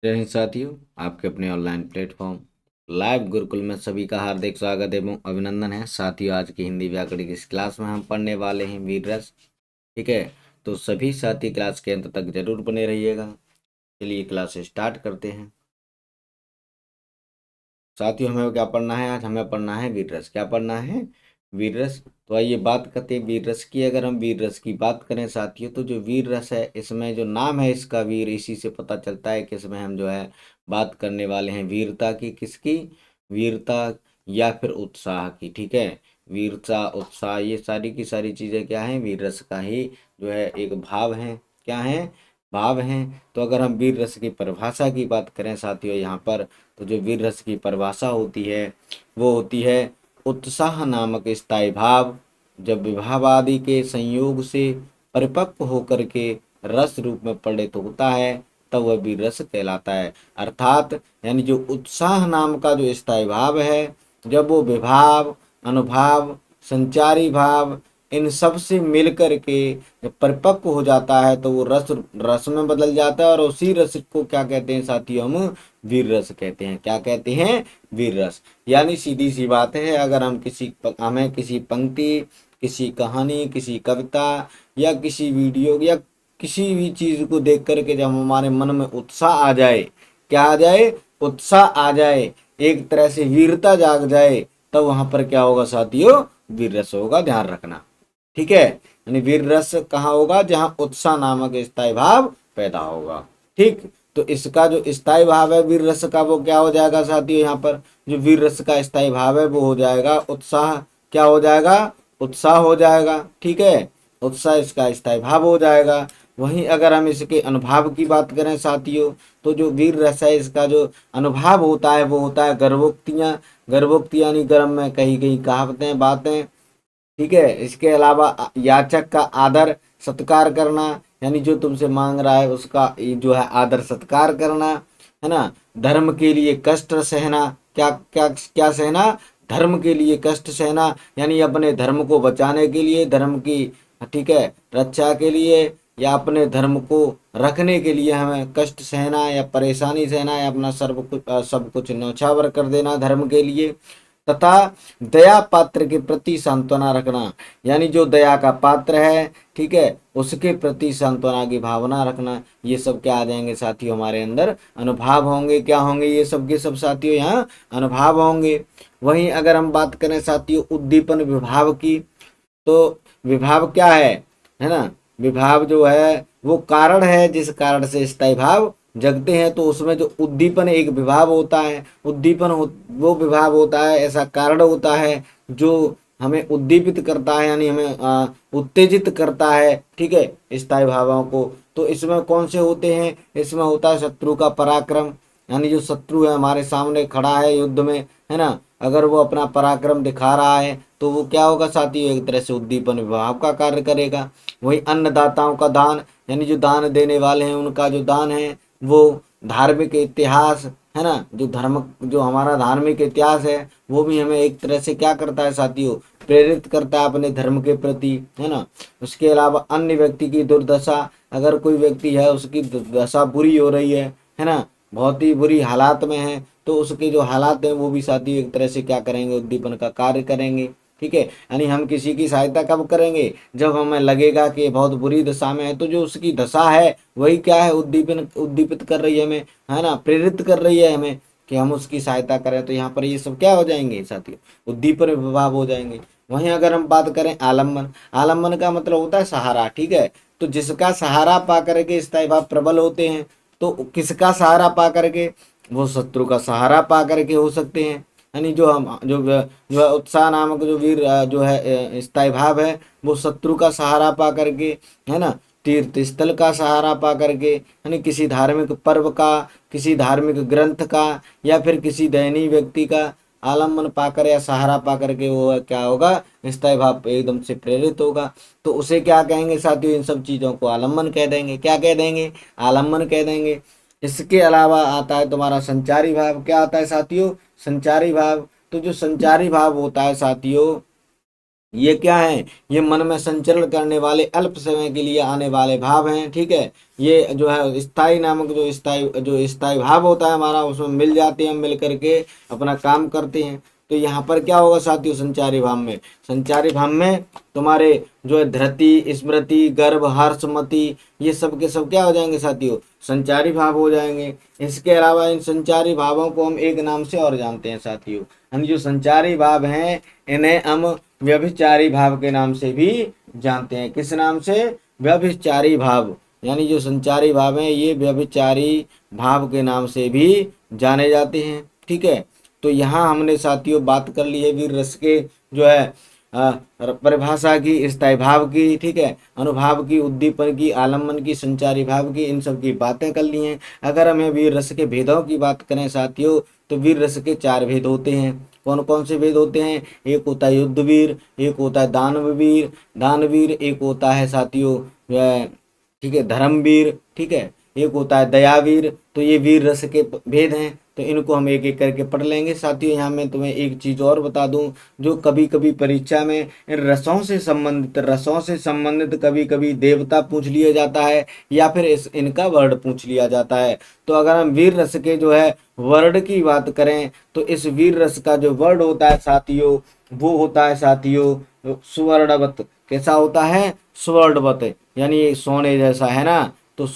जय हिंद साथियों, आपके अपने ऑनलाइन प्लेटफॉर्म लाइव गुरुकुल में सभी का हार्दिक स्वागत एवं अभिनंदन है। साथियों, आज की हिंदी व्याकरण की इस क्लास में हम पढ़ने वाले हैं वीर रस। ठीक है, तो सभी साथी क्लास के अंत तक जरूर बने रहिएगा। चलिए क्लास स्टार्ट करते हैं। साथियों, हमें क्या पढ़ना है? आज हमें पढ़ना है वीर रस। क्या पढ़ना है? वीर रस। तो आइए बात करते हैं वीर रस की। अगर हम वीर रस की बात करें साथियों, तो जो वीर रस है, इसमें जो नाम है इसका वीर, इसी से पता चलता है कि इसमें हम जो है बात करने वाले हैं वीरता की। किसकी? वीरता या फिर उत्साह की। ठीक है, वीरता, उत्साह, ये सारी की सारी चीजें क्या हैं? वीर रस का ही जो है एक भाव है। क्या है? भाव हैं। तो अगर हम वीर रस की परिभाषा की बात करें साथियों यहाँ पर, तो जो वीर रस की परिभाषा होती है वो होती है उत्साह नामक स्थायी भाव जब विभाव आदि के संयोग से परिपक्व होकर के रस रूप में परिणत होता है, तब वह वीर रस कहलाता है। अर्थात यानी जो उत्साह नाम का जो स्थायी भाव है, जब वो विभाव, अनुभाव, संचारी भाव, इन सब से मिल कर के जब परिपक्व हो जाता है तो वो रस रस में बदल जाता है। और उसी रस को क्या कहते हैं साथियों? हम वीर रस कहते हैं। क्या कहते हैं? वीर रस। यानी सीधी सी बात है, अगर हमें किसी पंक्ति, किसी कहानी, किसी कविता या किसी वीडियो या किसी भी चीज को देख करके जब हमारे मन में उत्साह आ जाए, क्या आ जाए? उत्साह आ जाए, एक तरह से वीरता जाग जाए, तब वहां पर क्या होगा साथियों? वीर रस होगा। ध्यान रखना। ठीक है, यानी वीर रस कहाँ होगा? जहां उत्साह नामक स्थायी भाव पैदा होगा। ठीक, तो इसका जो स्थायी भाव है वीर रस का, वो क्या हो जाएगा साथियों? यहाँ पर जो वीर रस का स्थायी भाव है वो हो जाएगा उत्साह। क्या हो जाएगा? उत्साह हो जाएगा। ठीक है, उत्साह इसका स्थायी भाव हो जाएगा। वहीं अगर हम इसके अनुभाव की बात करें साथियों, तो जो वीर रस है इसका जो अनुभाव होता है वो होता है गर्भोक्तियां। गर्भोक्ति यानी गर्भ में कही गई कहावतें, बातें। ठीक है, इसके अलावा याचक का आदर सत्कार करना, यानी जो तुमसे मांग रहा है उसका जो है आदर सत्कार करना, है ना। धर्म के लिए कष्ट सहना। क्या क्या क्या सहना? धर्म के लिए कष्ट सहना, यानी अपने धर्म को बचाने के लिए, धर्म की, ठीक है, रक्षा के लिए, या अपने धर्म को रखने के लिए हमें कष्ट सहना या परेशानी सहना या अपना सब कुछ न्यौछावर कर देना धर्म के लिए। तथा दया पात्र के प्रति सांत्वना रखना, यानी जो दया का पात्र है, ठीक है, उसके प्रति सांत्वना की भावना रखना। ये सब क्या आ जाएंगे साथियों? हमारे अंदर अनुभाव होंगे। क्या होंगे? ये सब के सब साथियों यहाँ अनुभाव होंगे। वहीं अगर हम बात करें साथियों उद्दीपन विभाव की, तो विभाव क्या है ना। विभाव जो है वो कारण है जिस कारण से स्थायी भाव जगते हैं। तो उसमें जो उद्दीपन एक विभाव होता है, वो विभाव होता है, ऐसा कारण होता है जो हमें उद्दीपित करता है, यानी हमें उत्तेजित करता है। ठीक है, स्थायी भावों को। तो इसमें कौन से होते हैं? इसमें होता है शत्रु का पराक्रम, यानी जो शत्रु है हमारे सामने खड़ा है युद्ध में, है ना, अगर वो अपना पराक्रम दिखा रहा है तो वो क्या होगा साथियों? एक तरह से उद्दीपन विभाव का कार्य करेगा। वही अन्नदाताओं का दान, यानी जो दान देने वाले हैं उनका जो दान है वो धार्मिक इतिहास, है ना, जो हमारा धार्मिक इतिहास है वो भी हमें एक तरह से क्या करता है साथियों? प्रेरित करता है अपने धर्म के प्रति, है ना। उसके अलावा अन्य व्यक्ति की दुर्दशा, अगर कोई व्यक्ति है उसकी दशा बुरी हो रही है ना, बहुत ही बुरी हालात में है, तो उसके जो हालात हैं वो भी साथी एक तरह से क्या करेंगे? उद्दीपन का कार्य करेंगे। ठीक है, यानी हम किसी की सहायता कब करेंगे? जब हमें लगेगा कि बहुत बुरी दशा में है, तो जो उसकी दशा है वही क्या है? उद्दीपित कर रही है हमें, है ना, प्रेरित कर रही है हमें कि हम उसकी सहायता करें। तो यहाँ पर ये सब क्या हो जाएंगे साथियों? उद्दीपन विभाव हो जाएंगे। वहीं अगर हम बात करें आलम्बन, आलम्बन का मतलब होता है सहारा। ठीक है, तो जिसका सहारा पा करके स्थायी भाव प्रबल होते हैं, तो किसका सहारा पा करके? वो शत्रु का सहारा पा करके हो सकते हैं। यानी जो है उत्साह नामक जो वीर जो है स्थायी भाव है, वो शत्रु का सहारा पा करके, है ना, तीर्थ स्थल का सहारा पा करके, यानी किसी धार्मिक पर्व का, किसी धार्मिक ग्रंथ का, या फिर किसी दयनीय व्यक्ति का आलम्बन पाकर या सहारा पा करके वो क्या होगा? स्थायी भाव पे एकदम से प्रेरित होगा। तो उसे क्या कहेंगे साथियों? इन सब चीजों को आलम्बन कह देंगे। क्या कह देंगे? आलम्बन कह देंगे। इसके अलावा आता है तुम्हारा संचारी भाव। क्या आता है साथियों? संचारी भाव। तो जो संचारी भाव होता है साथियों, ये क्या है, ये मन में संचरण करने वाले अल्प समय के लिए आने वाले भाव हैं। ठीक है, ये जो है स्थाई नामक जो स्थाई भाव होता है हमारा, उसमें मिल जाते हैं, हम मिल करके अपना काम करते हैं। तो यहाँ पर क्या होगा साथियों, संचारी भाव में, संचारी भाव में तुम्हारे जो है धृति, स्मृति, गर्भ, हर्ष, मति, ये सब के सब क्या हो जाएंगे साथियों, संचारी भाव हो जाएंगे। इसके अलावा इन संचारी भावों को हम एक नाम से और जानते हैं साथियों, हम जो संचारी भाव हैं इन्हें हम व्यभिचारी भाव के नाम से भी जानते हैं। किस नाम से, व्यभिचारी भाव, यानी जो संचारी भाव हैं ये व्यभिचारी भाव के नाम से भी जाने जाते हैं। ठीक है, तो यहाँ हमने साथियों बात कर ली है वीर रस के जो है परिभाषा की, स्थायी भाव की, ठीक है, अनुभाव की, उद्दीपन की, आलम्बन की, संचारी भाव की, इन सब की बातें कर ली हैं। अगर हमें वीर रस के भेदों की बात करें साथियों, तो वीर रस के 4 भेद होते हैं। कौन कौन से भेद होते हैं, एक होता है युद्धवीर, एक होता है दानवीर, एक होता है साथियों ठीक है धर्मवीर, ठीक है, एक होता है दयावीर। तो ये वीर रस के भेद हैं, तो इनको हम एक एक करके पढ़ लेंगे साथियों। यहाँ मैं तुम्हें एक चीज और बता दूं, जो कभी कभी परीक्षा में इन रसों से संबंधित कभी कभी देवता पूछ लिया जाता है, या फिर इनका वर्ड पूछ लिया जाता है। तो अगर हम वीर रस के जो है वर्ड की बात करें, तो इस वीर रस का जो वर्ड होता है साथियों, वो होता है साथियों सुवर्णवत। कैसा होता है, सुवर्णवत, यानी सोने जैसा, है ना। तो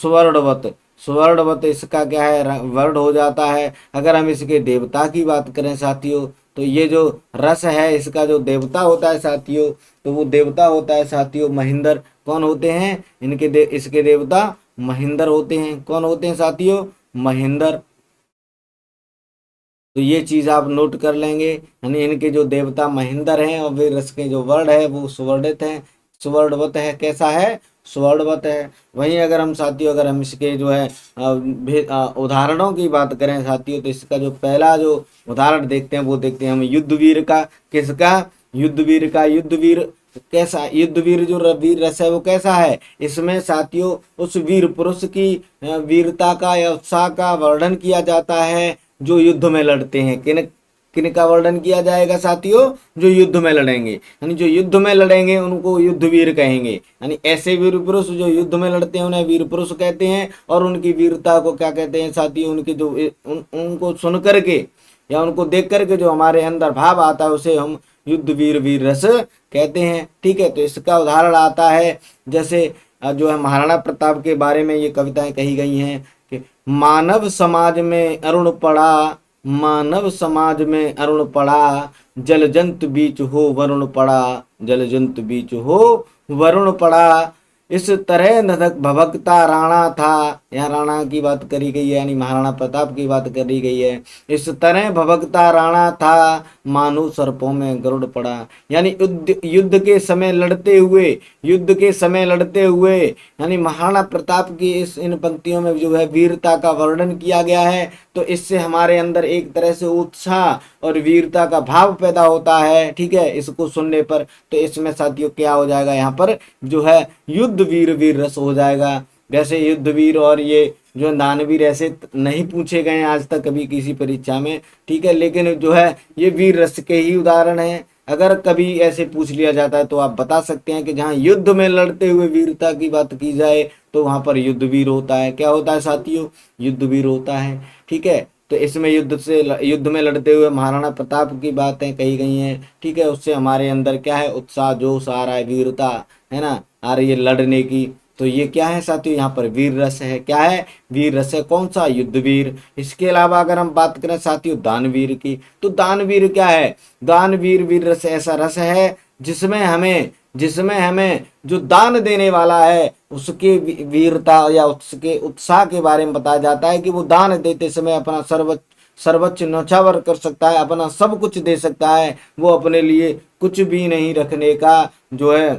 सुवर्णवत इसका क्या है, वर्ड हो जाता है। अगर हम इसके देवता की बात करें साथियों, तो ये जो रस है इसका जो देवता होता है साथियों, तो वो देवता होता है साथियों महेंद्र। कौन होते हैं इसके देवता, महेंद्र होते हैं। कौन होते हैं साथियों, महेंद्र। तो ये चीज आप नोट कर लेंगे, यानी इनके जो देवता महेंद्र हैं, और वे रस के जो वर्ण है वो सुवर्णित है, सुवर्णवत है। कैसा है, सुवर्णवत है। वहीं अगर हम साथियों, अगर हम इसके जो है उदाहरणों की बात करें साथियों, तो इसका जो पहला जो उदाहरण देखते हैं वो देखते हैं हम युद्धवीर का। किसका, युद्धवीर कैसा, युद्धवीर जो वीर रस है वो कैसा है, इसमें साथियों उस वीर पुरुष की वीरता का या उत्साह का वर्णन किया जाता है जो युद्ध में लड़ते हैं। किन किन का वर्णन किया जाएगा साथियों, जो युद्ध में लड़ेंगे, यानी जो युद्ध में लड़ेंगे उनको युद्धवीर कहेंगे। यानी ऐसे वीर पुरुष जो युद्ध में लड़ते हैं उन्हें वीर पुरुष कहते हैं, और उनकी वीरता को क्या कहते हैं साथियों, उनकी जो उनको सुन करके या उनको देख करके जो हमारे अंदर भाव आता है उसे हम युद्धवीर वीर रस कहते हैं। ठीक है, तो इसका उदाहरण आता है जैसे जो है महाराणा प्रताप के बारे में ये कविताएं कही गई हैं कि मानव समाज में अरुण पड़ा, मानव समाज में अरुण पड़ा, जल जंतु बीच हो वरुण पड़ा, जल जंतु बीच हो वरुण पड़ा। इस तरह नदक भभकता राणा था, यहाँ राणा की बात करी गई है, यानी महाराणा प्रताप की बात करी गई है। इस तरह भभकता राणा था, मानो सर्पों में गरुड़ पड़ा। यानी युद्ध के समय लड़ते हुए, युद्ध के समय लड़ते हुए, यानी महाराणा प्रताप की इस इन पंक्तियों में जो है वीरता का वर्णन किया गया है। तो इससे हमारे अंदर एक तरह से उत्साह और वीरता का भाव पैदा होता है। ठीक है, इसको सुनने पर। तो इसमें साथियों क्या हो जाएगा, यहाँ पर जो है युद्ध वीर वीर रस हो जाएगा। वैसे युद्ध वीर और ये जो दानवीर ऐसे नहीं पूछे गए आज तक कभी किसी परीक्षा में। ठीक है, लेकिन जो है ये वीर रस के ही उदाहरण है। अगर कभी ऐसे पूछ लिया जाता है तो आप बता सकते हैं कि जहाँ युद्ध में लड़ते हुए वीरता की बात की जाए तो वहां पर युद्ध वीर होता है। क्या होता है साथियों, युद्ध वीर होता है। ठीक है, तो इसमें युद्ध में लड़ते हुए महाराणा प्रताप की बातें कही गई हैं। ठीक है, उससे हमारे अंदर क्या है, उत्साह जोश आ रहा है, वीरता है ना आ रही है लड़ने की। तो ये क्या है साथियों, यहाँ पर वीर रस है। क्या है, वीर रस है। कौन सा, युद्धवीर। इसके अलावा अगर हम बात करें साथियों दानवीर की, तो दानवीर क्या है, दानवीर वीर रस ऐसा रस है जिसमें हमें जो दान देने वाला है उसके वीरता या उसके उत्साह के बारे में बताया जाता है कि वो दान देते समय अपना सर्वोच्च न्यौछावर कर सकता है, अपना सब कुछ दे सकता है। वो अपने लिए कुछ भी नहीं रखने का जो है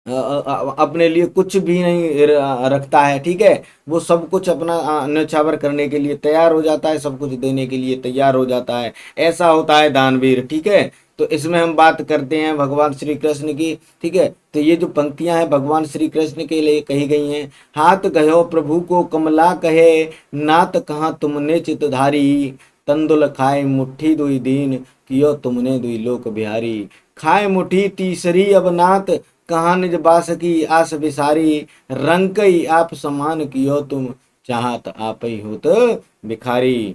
अपने लिए कुछ भी नहीं रखता है। ठीक है, वो सब कुछ अपना न्यौछावर करने के लिए तैयार हो जाता है, सब कुछ देने के लिए तैयार हो जाता है। ऐसा होता है दानवीर। ठीक है, तो इसमें हम बात करते हैं भगवान श्री कृष्ण की। ठीक है, तो ये जो पंक्तियां हैं भगवान श्री कृष्ण के लिए कही गई हैं। हाथ गयो प्रभु को कमला कहे, नात कहाँ तुमने चितधारी, तंदुल खाए मुट्ठी दुई दीन, कियो तुमने दुई लोक बिहारी। खाए मुठी तीसरी अब नात, कहाँ निज बास की आस बिसारी। रंकई आप समान कियो तुम, चाहत आप ही होत भिखारी।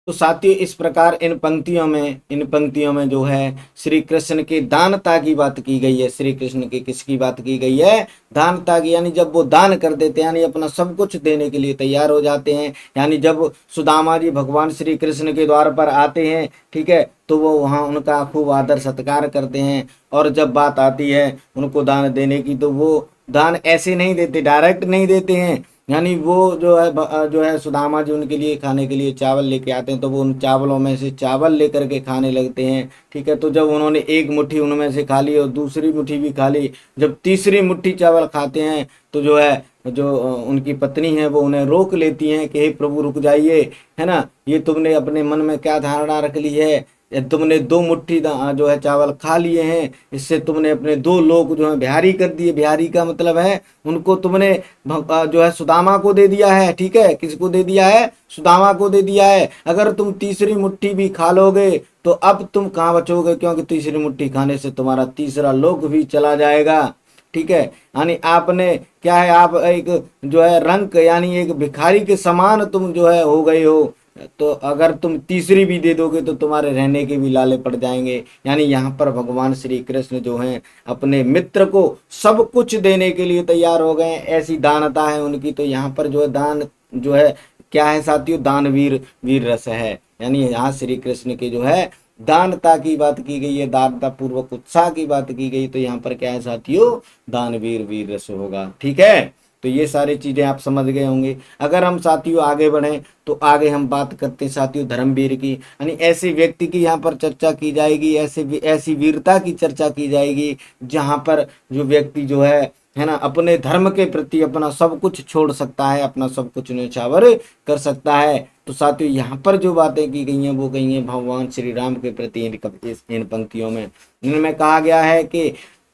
तो साथियों इस प्रकार इन पंक्तियों में जो है श्री कृष्ण की दानता की बात की गई है। श्री कृष्ण की किसकी बात की गई है? दानता की। यानी जब वो दान कर देते हैं, यानी अपना सब कुछ देने के लिए तैयार हो जाते हैं। यानी जब सुदामा जी भगवान श्री कृष्ण के द्वार पर आते हैं, ठीक है, तो वो वहाँ उनका खूब आदर सत्कार करते हैं। और जब बात आती है उनको दान देने की, तो वो दान ऐसे नहीं देते, डायरेक्ट नहीं देते हैं। यानी वो जो है सुदामा जी उनके लिए खाने के लिए चावल लेके आते हैं, तो वो उन चावलों में से चावल लेकर के खाने लगते हैं। ठीक है, तो जब उन्होंने एक मुट्ठी उनमें से खा ली और दूसरी मुट्ठी भी खा ली, जब तीसरी मुट्ठी चावल खाते हैं, तो जो है जो उनकी पत्नी है वो उन्हें रोक लेती हैं कि हे प्रभु रुक जाइए, है ना, ये तुमने अपने मन में क्या धारणा रख ली है? तुमने दो मुट्ठी जो है चावल खा लिए हैं, इससे तुमने अपने दो लोग जो है बिहारी कर दिए। बिहारी का मतलब है उनको तुमने जो है सुदामा को दे दिया है। ठीक है, किसको दे दिया है? सुदामा को दे दिया है। अगर तुम तीसरी मुट्ठी भी खा लोगे तो अब तुम कहाँ बचोगे, क्योंकि तीसरी मुट्ठी खाने से तुम्हारा तीसरा लोक भी चला जाएगा। ठीक है, यानी आपने क्या है, आप एक जो है रंक यानी एक भिखारी के समान तुम जो है हो गए हो। तो अगर तुम तीसरी भी दे दोगे तो तुम्हारे रहने के भी लाले पड़ जाएंगे। यानी यहाँ पर भगवान श्री कृष्ण जो हैं अपने मित्र को सब कुछ देने के लिए तैयार हो गए, ऐसी दानता है उनकी। तो यहाँ पर जो है दान जो है क्या है साथियों? दानवीर वीर रस है। यानी यहाँ श्री कृष्ण के जो है दानता की बात की गई है, दानता पूर्वक उत्साह की बात की गई। तो यहाँ पर क्या है साथियों? दानवीर वीर रस होगा। ठीक है, तो ये सारी चीजें आप समझ गए होंगे। अगर हम साथियों आगे बढ़ें तो आगे हम बात करते हैं साथियों धर्मवीर की। यानी ऐसे व्यक्ति की यहाँ पर चर्चा की जाएगी, ऐसी वीरता की चर्चा की जाएगी जहाँ पर जो व्यक्ति जो है ना, अपने धर्म के प्रति अपना सब कुछ छोड़ सकता है, अपना सब कुछ न्यौछावर कर सकता है। तो साथियों यहाँ पर जो बातें की गई हैं वो कही हैं भगवान श्री राम के प्रति इन पंक्तियों में। इनमें कहा गया है कि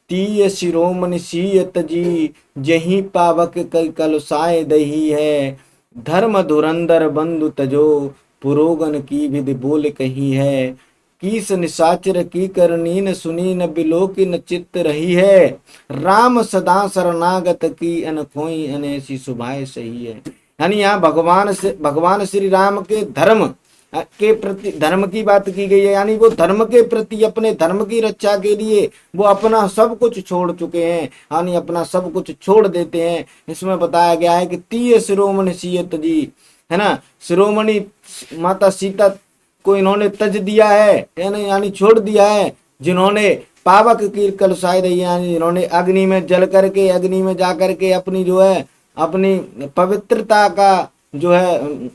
तीय शिरोमणि सियत जी, जही पावक कई कलुसाए दही है। धर्म धुरंधर बंधु तजो, पुरोगन की विधि बोल कही है। कीस निशाचर की करनी न सुनी, न बिलो की न चित्त रही है। राम सदा शरणागत की, अन खोई अन ऐसी सुभाए सही है। यानी यहाँ भगवान श्री राम के धर्म के प्रति धर्म की बात की गई है। यानी वो धर्म के प्रति अपने धर्म की रक्षा के लिए वो अपना सब कुछ छोड़ चुके हैं, यानी अपना सब कुछ छोड़ देते हैं। इसमें बताया गया है कि तीय शिरोमणि सियत जी, है ना, शिरोमणि माता सीता को इन्होंने तज दिया है, यानी छोड़ दिया है। जिन्होंने पावक की कलुषाई रही, यानी जिन्होंने अग्नि में जल करके, अग्नि में जा करके अपनी जो है अपनी पवित्रता का जो है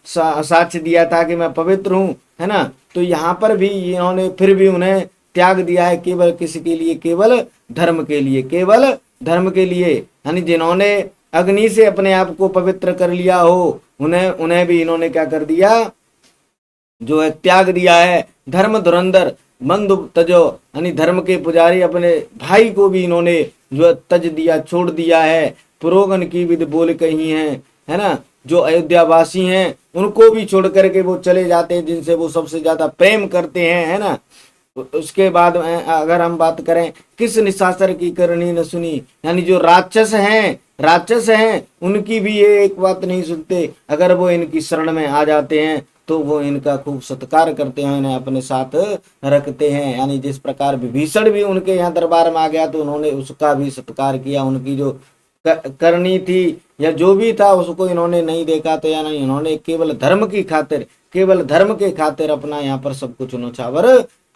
साक्ष्य दिया था कि मैं पवित्र हूँ, है ना। तो यहाँ पर भी इन्होंने फिर भी उन्हें त्याग दिया है, केवल किसके लिए? केवल धर्म के लिए, केवल धर्म के लिए। यानी जिन्होंने अग्नि से अपने आप को पवित्र कर लिया हो, उन्हें भी इन्होंने क्या कर दिया? जो है त्याग दिया है। धर्म धुरंधर बंधु तजो, यानी धर्म के पुजारी अपने भाई को भी इन्होंने जो तज दिया, छोड़ दिया है। पुरोगन की विधि बोल कही है ना, जो अयोध्यावासी हैं उनको भी छोड़ करके वो चले जाते हैं जिनसे वो सबसे ज्यादा प्रेम करते हैं, है ना। उसके बाद अगर हम बात करें किस निशाचर की करनी न सुनी, यानी जो राक्षस हैं उनकी भी ये एक बात नहीं सुनते। अगर वो इनकी शरण में आ जाते हैं तो वो इनका खूब सत्कार करते हैं, इन्हें अपने साथ रखते हैं। यानी जिस प्रकार विभीषण भी उनके यहाँ दरबार में आ गया तो उन्होंने उसका भी सत्कार किया। उनकी जो करनी थी या जो भी था उसको इन्होंने नहीं देखा। तो यानी इन्होंने केवल धर्म की खातिर, केवल धर्म के खातिर अपना यहाँ पर सब कुछ न्यौछावर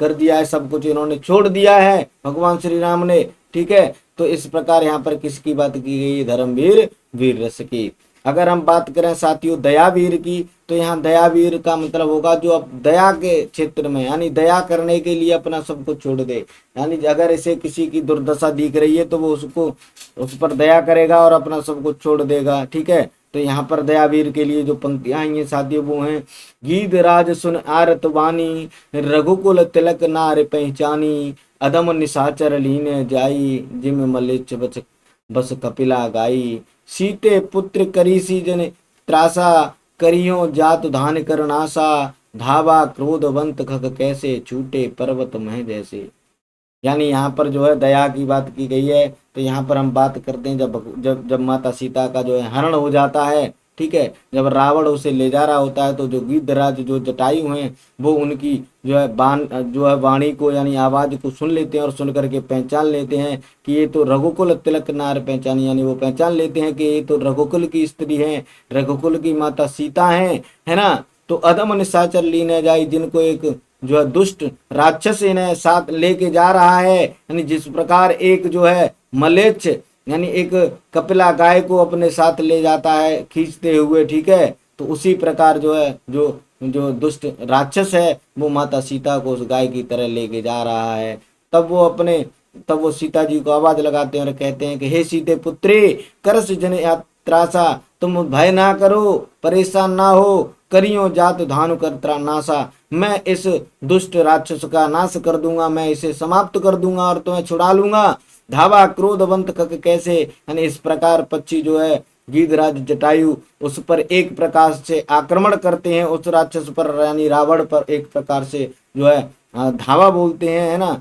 कर दिया है, सब कुछ इन्होंने छोड़ दिया है भगवान श्री राम ने। ठीक है, तो इस प्रकार यहाँ पर किसकी बात की गई? धर्मवीर वीर रस की। अगर हम बात करें साथियों दयावीर की, तो यहाँ दयावीर का मतलब होगा जो अब दया के क्षेत्र में, यानी दया करने के लिए अपना सब कुछ छोड़ दे। यानी अगर इसे किसी की दुर्दशा दिख रही है तो वो उस पर दया करेगा और अपना सब कुछ छोड़ देगा। ठीक है, तो यहाँ पर दयावीर के लिए जो पंक्तियां आई हैं साथियों वो हैं, गीत राज सुन आरत वाणी, रघुकुल तिलक नार पहचानी। अदम निशाचर लीने जाई, जिम मलिच बस कपिला गाई। सीते पुत्र करी सी जन त्रासा, करियो जात धान करनासा। धावा क्रोधवंत खग कैसे, छूटे पर्वत मह जैसे। यानी यहाँ पर जो है दया की बात की गई है। तो यहाँ पर हम बात करते हैं जब जब जब माता सीता का जो है हरण हो जाता है, ठीक है, जब रावण उसे ले जा रहा होता है, तो जो गिद्धराज जो जटायु हैं वो उनकी जो है बाण जो है वाणी को यानी आवाज को सुन लेते हैं और सुन करके पहचान लेते हैं कि ये तो रघुकुल तिलक नार पहचानी, यानी वो पहचान लेते हैं कि ये तो रघुकुल की स्त्री है, रघुकुल की माता सीता है ना। तो अधम निशाचर लीने जाई, जिनको एक जो है दुष्ट राक्षस इन्हें साथ लेके जा रहा है, यानी जिस प्रकार एक जो है मलेच्छ यानी एक कपिला गाय को अपने साथ ले जाता है खींचते हुए, ठीक है, तो उसी प्रकार जो है जो जो दुष्ट राक्षस है वो माता सीता को उस गाय की तरह लेके जा रहा है। तब वो अपने तब वो सीता जी को आवाज लगाते हैं और कहते हैं कि हे सीते पुत्री, करस जन यात्रासा, तुम भय ना करो, परेशान ना हो, करियो जात धानु करत्रा नासा। मैं इस दुष्ट राक्षस का नाश कर दूंगा, मैं इसे समाप्त कर दूंगा और तुम्हें छुड़ा लूंगा। धावा क्रोधवंत कक कैसे, यानी इस प्रकार पक्षी जो है गीधराज जटायु उस पर एक प्रकार से आक्रमण करते हैं, उस राक्षस पर यानी रावण पर एक प्रकार से जो है धावा बोलते हैं, है ना।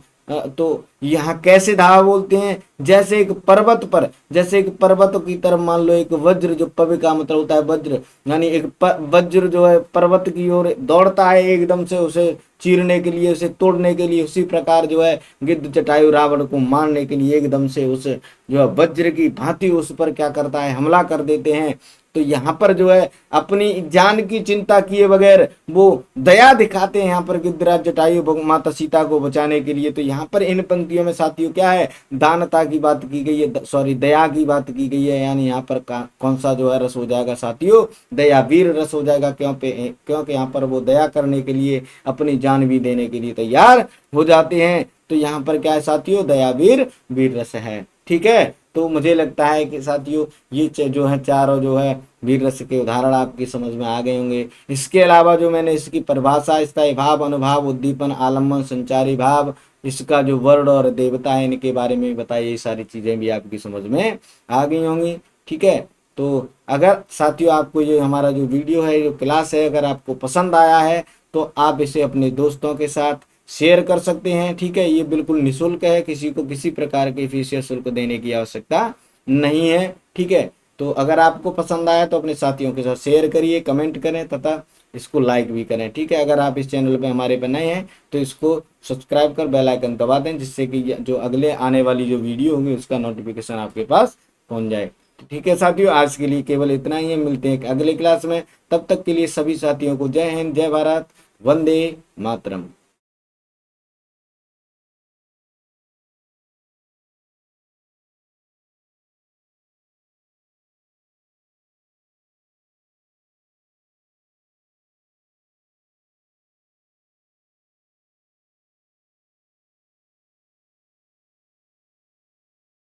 तो यहाँ कैसे धावा बोलते हैं, जैसे एक पर्वत पर, जैसे एक पर्वत की तरफ मान लो एक वज्र, जो पव का मतलब होता है वज्र, यानी एक वज्र जो है पर्वत की ओर दौड़ता है एकदम से उसे चीरने के लिए, उसे तोड़ने के लिए, उसी प्रकार जो है गिद्ध जटायु रावण को मारने के लिए एकदम से उस जो है वज्र की भांति उस पर क्या करता है, हमला कर देते हैं। तो यहाँ पर जो है अपनी जान की चिंता किए बगैर वो दया दिखाते हैं यहाँ पर गिद्धराज जटायु माता सीता को बचाने के लिए। तो यहाँ पर इन पंक्तियों में साथियों क्या है, दानता की बात की गई है, सॉरी दया की बात की गई है। यानी यहाँ पर कौन सा जो है रस हो जाएगा साथियों, दया वीर रस हो जाएगा, क्योंकि यहाँ पर वो दया करने के लिए अपनी जान भी देने के लिए तैयार हो जाते हैं। तो यहाँ पर क्या है साथियों, दया वीर रस है, ठीक है। तो मुझे लगता है कि साथियों ये जो है चारों जो है वीर रस के उदाहरण आपकी समझ में आ गए होंगे। इसके अलावा जो मैंने इसकी परिभाषा, स्थायी भाव, अनुभाव, उद्दीपन, आलम्बन, संचारी भाव, इसका जो वर्ण और देवता है इनके बारे में बताई, ये सारी चीजें भी आपकी समझ में आ गई होंगी, ठीक है। तो अगर साथियों आपको ये हमारा जो वीडियो है, जो क्लास है, अगर आपको पसंद आया है तो आप इसे अपने दोस्तों के साथ शेयर कर सकते हैं, ठीक है। ये बिल्कुल निःशुल्क है, किसी को किसी प्रकार के फीस या शुल्क देने की आवश्यकता नहीं है, ठीक है। तो अगर आपको पसंद आया तो अपने साथियों के साथ शेयर करिए, कमेंट करें तथा इसको लाइक भी करें, ठीक है। अगर आप इस चैनल पे हमारे पे नए हैं तो इसको सब्सक्राइब कर बेल आइकन दबा दें, जिससे कि जो अगले आने वाली जो वीडियो होगी उसका नोटिफिकेशन आपके पास पहुंच जाए, ठीक है साथियों। आज के लिए केवल इतना ही है, मिलते हैं अगले क्लास में। तब तक के लिए सभी साथियों को जय हिंद, जय भारत, वंदे मातरम।